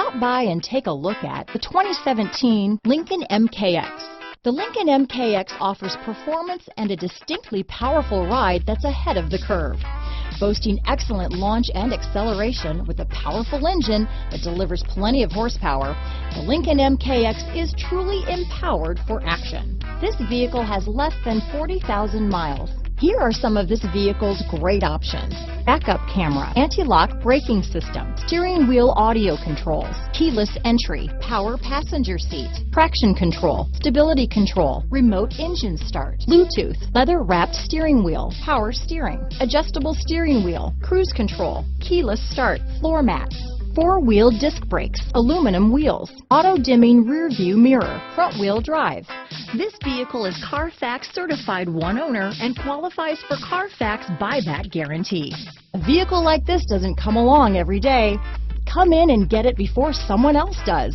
Stop by and take a look at the 2017 Lincoln MKX. The Lincoln MKX offers performance and a distinctly powerful ride that's ahead of the curve. Boasting excellent launch and acceleration with a powerful engine that delivers plenty of horsepower, the Lincoln MKX is truly empowered for action. This vehicle has less than 40,000 miles. Here are some of this vehicle's great options: backup camera, anti-lock braking system, steering wheel audio controls, keyless entry, power passenger seat, traction control, stability control, remote engine start, Bluetooth, leather-wrapped steering wheel, power steering, adjustable steering wheel, cruise control, keyless start, floor mats, four-wheel disc brakes, aluminum wheels, auto-dimming rear-view mirror, front-wheel drive. This vehicle is Carfax certified one owner and qualifies for Carfax buyback guarantee. A vehicle like this doesn't come along every day. Come in and get it before someone else does.